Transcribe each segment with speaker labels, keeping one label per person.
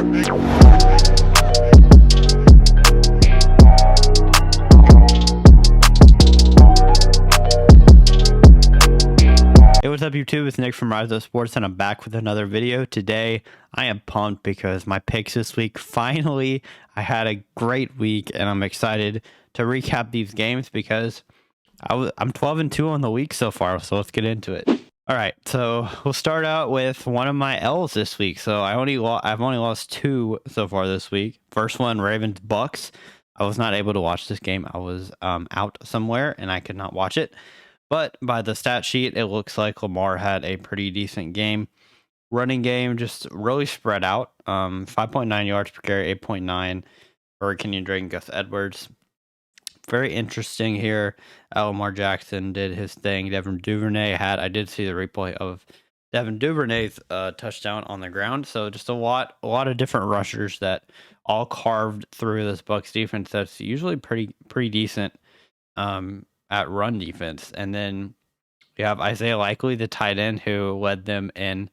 Speaker 1: Hey, what's up YouTube? It's Nick from Rise Up Sports and I'm back with another video. Today I am pumped because my picks this week, finally I had a great week and I'm excited to recap these games because I'm 12-2 on the week so far, so let's get into it. All right, so we'll start out with one of my L's this week. So I've only lost 2 so far this week. First one, Ravens Bucks. I was not able to watch this game. I was out somewhere and I could not watch it. But by the stat sheet, it looks like Lamar had a pretty decent game. Running game just really spread out. 5.9 yards per carry, 8.9 for Kenyon Drake and Gus Edwards. Very interesting here. Lamar Jackson did his thing. Devin Duvernay I did see the replay of Devin Duvernay's touchdown on the ground. So just a lot of different rushers that all carved through this Bucs defense that's usually pretty decent. At run defense. And then you have Isaiah Likely, the tight end, who led them in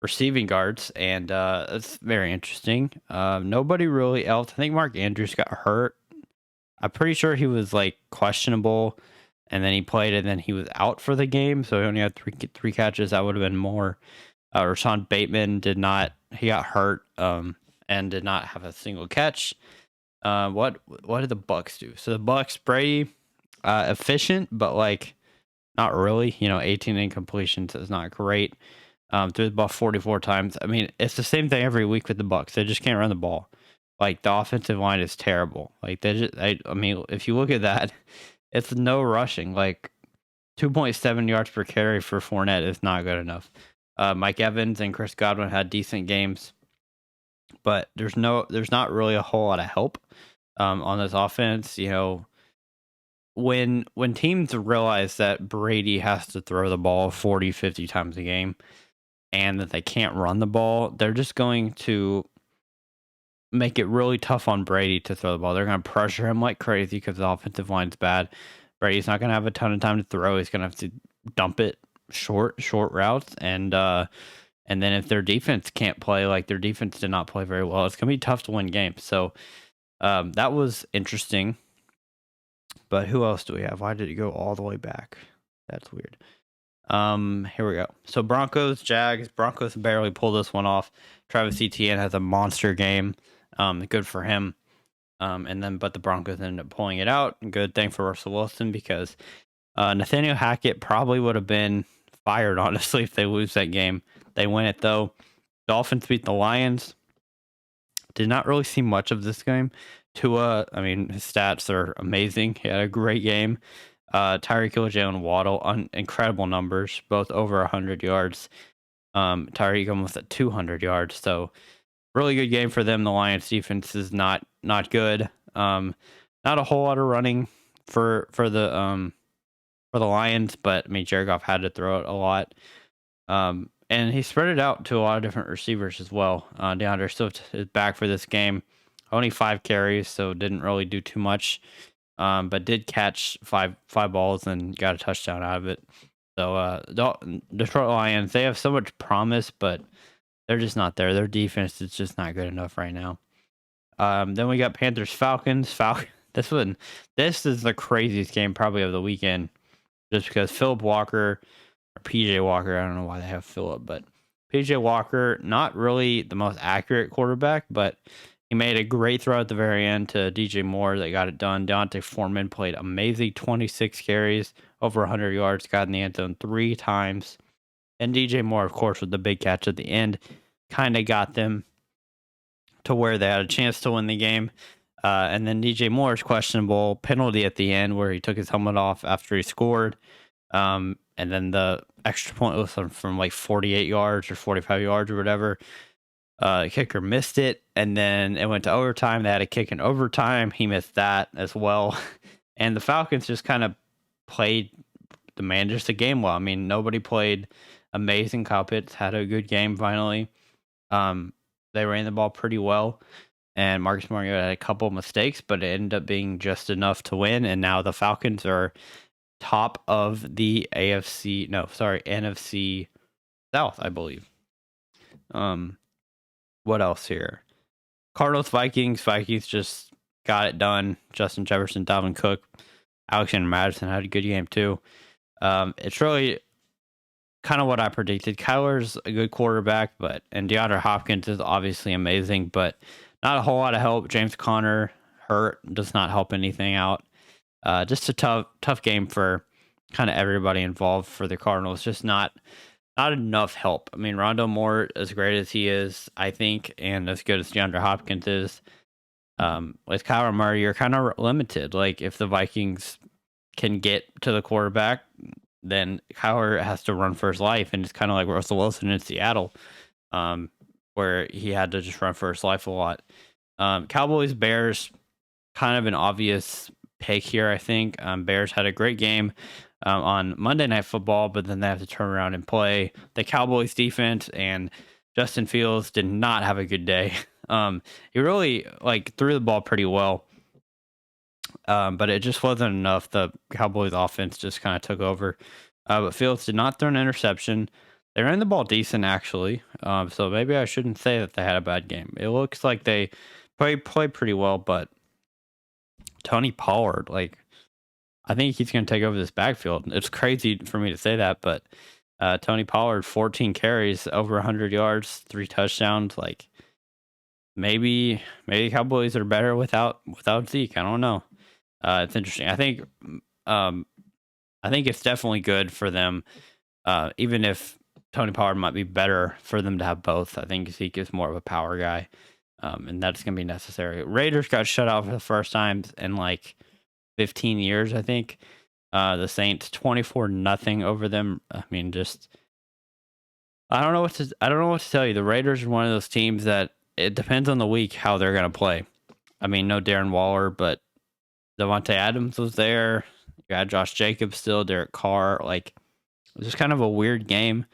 Speaker 1: receiving yards. And it's very interesting. Nobody really else. I think Mark Andrews got hurt. I'm pretty sure he was like questionable. And then he played and then he was out for the game. So he only had three catches. That would have been more. Rashawn Bateman he got hurt and did not have a single catch. What did the Bucs do? So the Bucs, Brady, efficient, but like not really. 18 incompletions is not great. Threw the ball 44 times. I mean, it's the same thing every week with the Bucs. They just can't run the ball. Like the offensive line is terrible. Like I mean, if you look at that, it's no rushing. Like 2.7 yards per carry for Fournette is not good enough. Mike Evans and Chris Godwin had decent games, but there's not really a whole lot of help on this offense. When teams realize that Brady has to throw the ball 40, 50 times a game and that they can't run the ball, they're just going to make it really tough on Brady to throw the ball. They're going to pressure him like crazy because the offensive line's bad. Brady's not going to have a ton of time to throw. He's going to have to dump it short routes. And then if their defense can't play, like their defense did not play very well, it's going to be tough to win games. So that was interesting. But who else do we have? Why did it go all the way back? That's weird. Here we go. So Broncos, Jags. Broncos barely pulled this one off. Travis Etienne has a monster game. Good for him. But the Broncos ended up pulling it out. Good thing for Russell Wilson because Nathaniel Hackett probably would have been fired, honestly, if they lose that game. They win it, though. Dolphins beat the Lions. Did not really see much of this game. Tua, I mean, his stats are amazing. He had a great game. Tyreek Hill, Jalen Waddle, incredible numbers, both over 100 yards. Tyreek almost at 200 yards. So really good game for them. The Lions defense is not good. Not a whole lot of running for the Lions, but I mean, Jared Goff had to throw it a lot. And he spread it out to a lot of different receivers as well. DeAndre Swift is back for this game. Only 5 carries, so didn't really do too much. But did catch five balls and got a touchdown out of it. So Detroit Lions, they have so much promise, but they're just not there. Their defense is just not good enough right now. Then we got Panthers Falcons. This is the craziest game probably of the weekend, just because Philip Walker or PJ Walker, I don't know why they have Philip, but PJ Walker, not really the most accurate quarterback, but he made a great throw at the very end to DJ Moore that got it done. D'Onta Foreman played amazing, 26 carries, over 100 yards, got in the end zone 3 times. And DJ Moore, of course, with the big catch at the end, kind of got them to where they had a chance to win the game. And then DJ Moore's questionable penalty at the end where he took his helmet off after he scored. And then the extra point was from like 48 yards or 45 yards or whatever. Kicker missed it, and then it went to overtime. They had a kick in overtime. He missed that as well. And the Falcons just kind of played just a game well. I mean, nobody played amazing. Kyle Pitts had a good game finally. They ran the ball pretty well, and Marcus Mariota had a couple of mistakes, but it ended up being just enough to win. And now the Falcons are top of the NFC South, I believe. What else here? Cardinals, Vikings just got it done. Justin Jefferson, Dalvin Cook, Alexander Madison had a good game too. It's really kind of what I predicted. Kyler's a good quarterback, and DeAndre Hopkins is obviously amazing, but not a whole lot of help. James Conner hurt does not help anything out. Just a tough game for kind of everybody involved for the Cardinals. Just not enough help. I mean, Rondo Moore, as great as he is, I think, and as good as DeAndre Hopkins is, with Kyler Murray, you're kind of limited. Like, if the Vikings can get to the quarterback, then Kyler has to run for his life. And it's kind of like Russell Wilson in Seattle, where he had to just run for his life a lot. Cowboys, Bears, kind of an obvious pick here, I think. Bears had a great game on Monday Night Football, but then they have to turn around and play the Cowboys defense, and Justin Fields did not have a good day. He really threw the ball pretty well, but it just wasn't enough. The Cowboys offense just kind of took over. But Fields did not throw an interception. They ran the ball decent, actually. So maybe I shouldn't say that they had a bad game. It looks like they played pretty well, but Tony Pollard, I think he's going to take over this backfield. It's crazy for me to say that, but Tony Pollard, 14 carries, over 100 yards, 3 touchdowns. Maybe Cowboys are better without Zeke. I don't know. It's interesting. I think it's definitely good for them, even if Tony Pollard might be better for them to have both. I think Zeke is more of a power guy, and that's going to be necessary. Raiders got shut out for the first time in 15 years, I think. The Saints 24-0 over them. I mean, just I don't know what to tell you. The Raiders are one of those teams that it depends on the week how they're going to play. I mean, no Darren Waller, but Devontae Adams was there. You got Josh Jacobs still, Derek Carr. It was just kind of a weird game.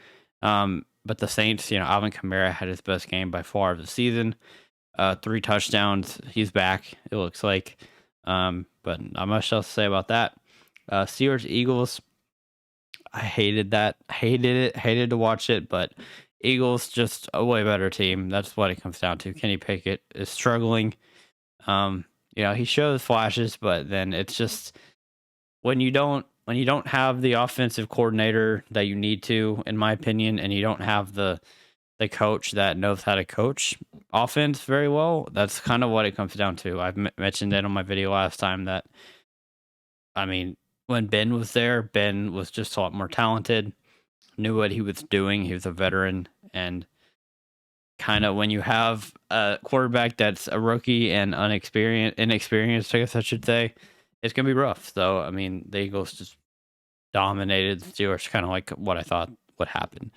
Speaker 1: But the Saints, Alvin Kamara had his best game by far of the season. 3 touchdowns. He's back, it looks like. But not much else to say about that. Steelers, Eagles. I hated that. Hated it. Hated to watch it, but Eagles just a way better team. That's what it comes down to. Kenny Pickett is struggling. He shows flashes, but then it's just when you don't have the offensive coordinator that you need to, in my opinion, and you don't have the coach that knows how to coach offense very well, that's kind of what it comes down to. I've mentioned it on my video last time that, I mean, when Ben was there, Ben was just a lot more talented, knew what he was doing. He was a veteran, and kind of when you have a quarterback that's a rookie and inexperienced, I guess I should say, it's going to be rough. So, I mean, the Eagles just dominated the Steelers, kind of like what I thought would happen.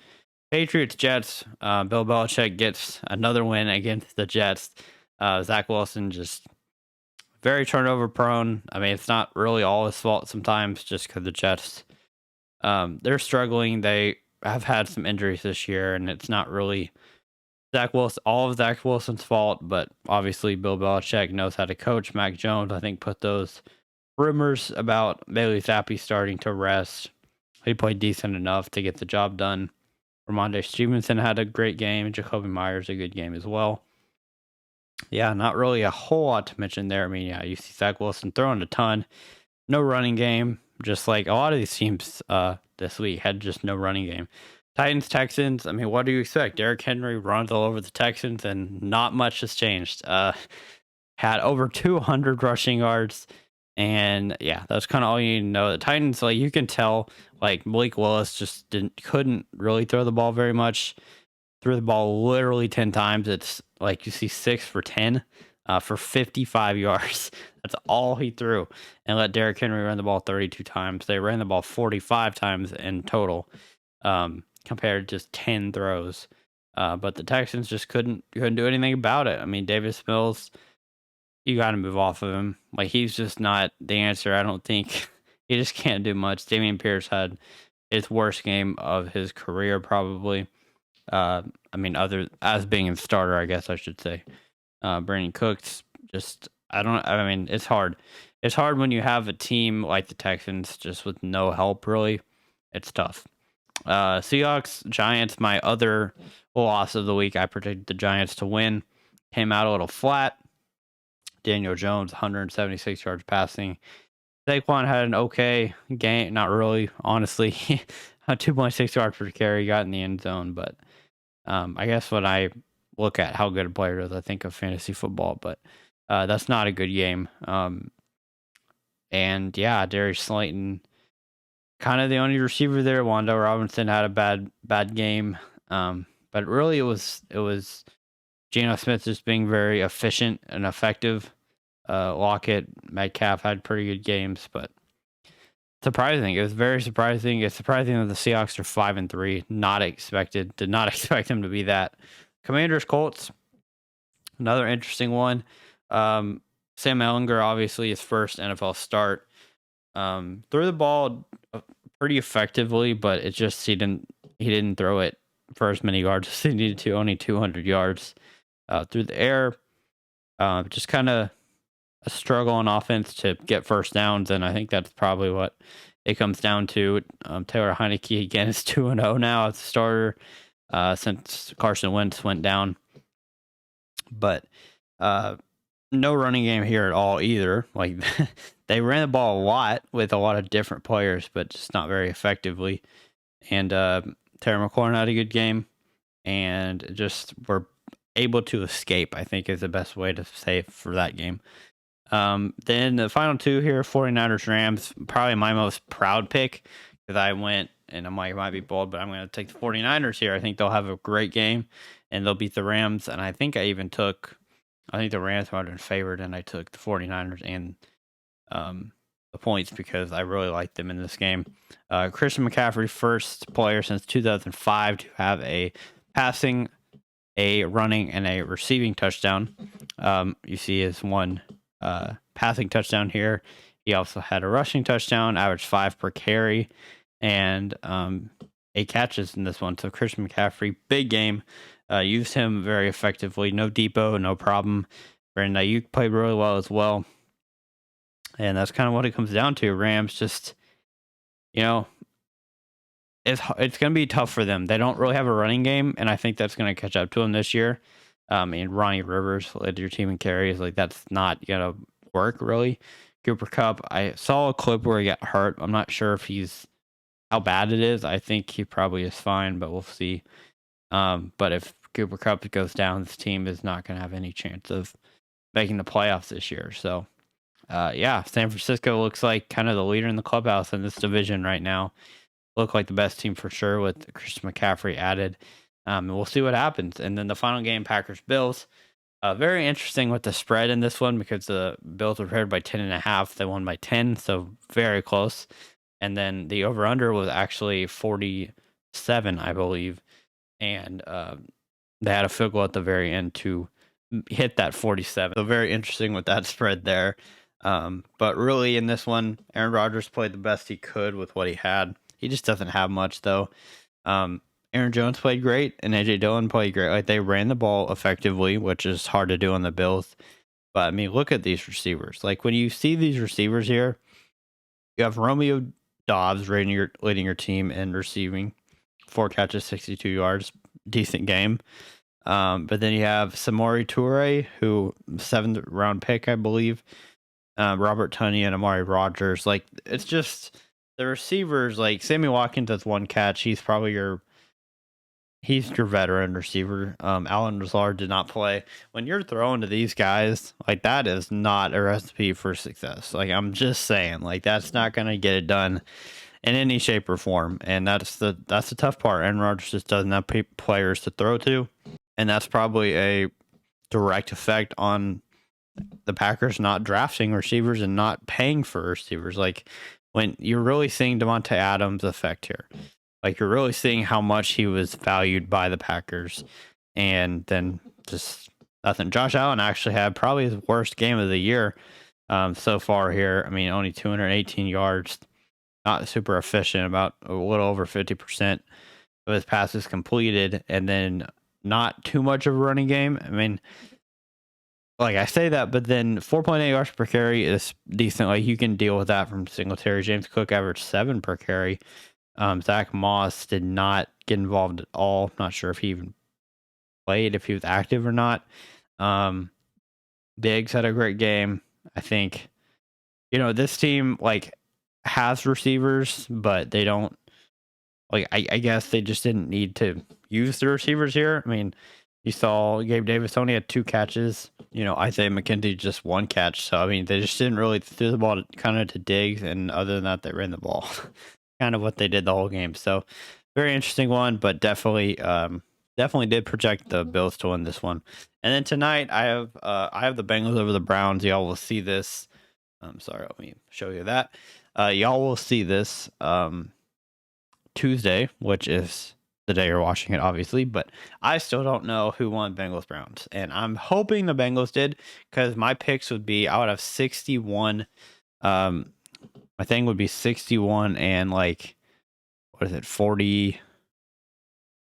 Speaker 1: Patriots, Jets. Bill Belichick gets another win against the Jets. Zach Wilson just very turnover prone. I mean, it's not really all his fault sometimes, just because the Jets, they're struggling. They have had some injuries this year, and it's not really all of Zach Wilson's fault, but obviously Bill Belichick knows how to coach. Mac Jones, I think, put those rumors about Bailey Zappi starting to rest. He played decent enough to get the job done. Ramondre Stevenson had a great game. Jacoby Myers a good game as well. Yeah, not really a whole lot to mention there. I mean, yeah, you see Zach Wilson throwing a ton. No running game. Just like a lot of these teams this week had just no running game. Titans, Texans. I mean, what do you expect? Derrick Henry runs all over the Texans, and not much has changed. Had over 200 rushing yards. And yeah, that's kind of all you need to know. The Titans, you can tell, Malik Willis just couldn't really throw the ball very much. Threw the ball literally 10 times. It's you see 6 for 10 for 55 yards. That's all he threw. And let Derrick Henry run the ball 32 times. They ran the ball 45 times in total, compared to just 10 throws. But the Texans just couldn't do anything about it. I mean, Davis Mills, you got to move off of him. He's just not the answer. I don't think he just can't do much. Dameon Pierce had his worst game of his career, probably. I mean, as being a starter, I guess I should say. Brandon Cooks, it's hard. It's hard when you have a team like the Texans just with no help, really. It's tough. Seahawks, Giants, my other loss of the week. I predicted the Giants to win. came out a little flat. Daniel Jones, 176 yards passing. Saquon had an okay game. Not really, honestly. 2.6 yards per carry, got in the end zone. But I guess when I look at how good a player is, I think of fantasy football. But that's not a good game. And yeah, Darius Slayton, kind of the only receiver there. Wando Robinson had a bad game. But really, it was Geno Smith just being very efficient and effective. Lockett, Metcalf had pretty good games, but surprising. It was very surprising. It's surprising that the Seahawks are 5-3. Not expected. Did not expect them to be that. Commanders, Colts. Another interesting one. Sam Ehlinger, obviously his first NFL start. Threw the ball pretty effectively, but it just he didn't throw it for as many yards as he needed to. Only 200 yards through the air. Just kind of a struggle on offense to get first downs, and I think that's probably what it comes down to. Taylor Heineke again is 2-0 now as a starter since Carson Wentz went down. But no running game here at all either. Like they ran the ball a lot with a lot of different players, but just not very effectively. And Terry McLaurin had a good game, and just were able to escape, I think is the best way to say it for that game. Then the final two here, 49ers, Rams, probably my most proud pick because I went, and I'm like, it might be bold, but I'm going to take the 49ers here. I think they'll have a great game and they'll beat the Rams. And I think I think the Rams might have been favored, and I took the 49ers and the points because I really like them in this game. Christian McCaffrey, first player since 2005 to have a passing, a running, and a receiving touchdown. You see his one passing touchdown here. He also had a rushing touchdown, averaged 5 per carry, and 8 catches in this one. So Christian McCaffrey, big game. Used him very effectively. No Depot, no problem. Brandon Ayuk played really well as well. And that's kind of what it comes down to. Rams just, it's going to be tough for them. They don't really have a running game, and I think that's going to catch up to them this year. And Ronnie Rivers led your team in carries. Like, that's not going to work, really. Cooper Kupp, I saw a clip where he got hurt. I'm not sure if how bad it is. I think he probably is fine, but we'll see. But if Cooper Kupp goes down, this team is not going to have any chance of making the playoffs this year. So, San Francisco looks like kind of the leader in the clubhouse in this division right now. Look like the best team for sure with Christian McCaffrey added. And we'll see what happens. And then the final game, Packers-Bills. Very interesting with the spread in this one because the Bills were favored by 10.5. They won by 10, so very close. And then the over-under was actually 47, I believe. And they had a field goal at the very end to hit that 47. So very interesting with that spread there. But really in this one, Aaron Rodgers played the best he could with what he had. He just doesn't have much, though. Aaron Jones played great, and A.J. Dillon played great. Like, they ran the ball effectively, which is hard to do on the Bills. But, I mean, look at these receivers. Like, when you see these receivers here, you have Romeo Doubs leading your team in receiving. 4 catches, 62 yards. Decent game. But then you have Samori Toure, who 7th round pick, I believe. Robert Tunney and Amari Rodgers. Like, it's just the receivers. Like, Sammy Watkins has 1 catch. He's probably your veteran receiver. Alan Lazard did not play. When you're throwing to these guys, like, that is not a recipe for success. Like, I'm just saying, like, that's not going to get it done in any shape or form. And that's the tough part. Aaron Rodgers just doesn't have players to throw to. And that's probably a direct effect on the Packers not drafting receivers and not paying for receivers. Like, when you're really seeing Devontae Adams' effect here. Like, you're really seeing how much he was valued by the Packers. And then just nothing. Josh Allen actually had probably his worst game of the year so far here. I mean, only 218 yards. Not super efficient, about a little over 50% of his passes completed. And then not too much of a running game. I mean, like, I say that, but then 4.8 yards per carry is decent. Like, you can deal with that from Singletary. James Cook averaged 7 per carry. Zach Moss did not get involved at all. Not sure if he even played, if he was active or not. Diggs had a great game. I think, this team like has receivers, but they don't like. I guess they just didn't need to use the receivers here. I mean, you saw Gabe Davis only had 2 catches. Isaiah McKenzie just 1 catch. So I mean, they just didn't really throw the ball kind of to Diggs, and other than that, they ran the ball. Kind of what they did the whole game. So very interesting one, but definitely did project the Bills to win this one. And then tonight I have the Bengals over the Browns. Y'all will see this. I'm sorry, let me show you that. Y'all will see this Tuesday, which is the day you're watching it, obviously. But I still don't know who won Bengals Browns, and I'm hoping the Bengals did, because my picks would be I would have 61. My thing would be 61 and like, what is it, 40,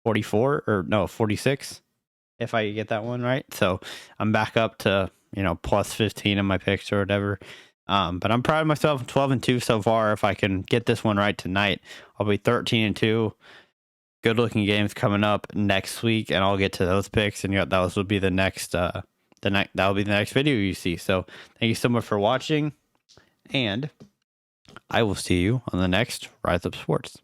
Speaker 1: 44 or no 46, if I get that one right. So I'm back up to plus 15 in my picks or whatever. But I'm proud of myself. 12-2 so far. If I can get this one right tonight, I'll be 13-2. Good looking games coming up next week, and I'll get to those picks, and those will be the next that will be the next video you see. So thank you so much for watching, and I will see you on the next Rise Up Sports.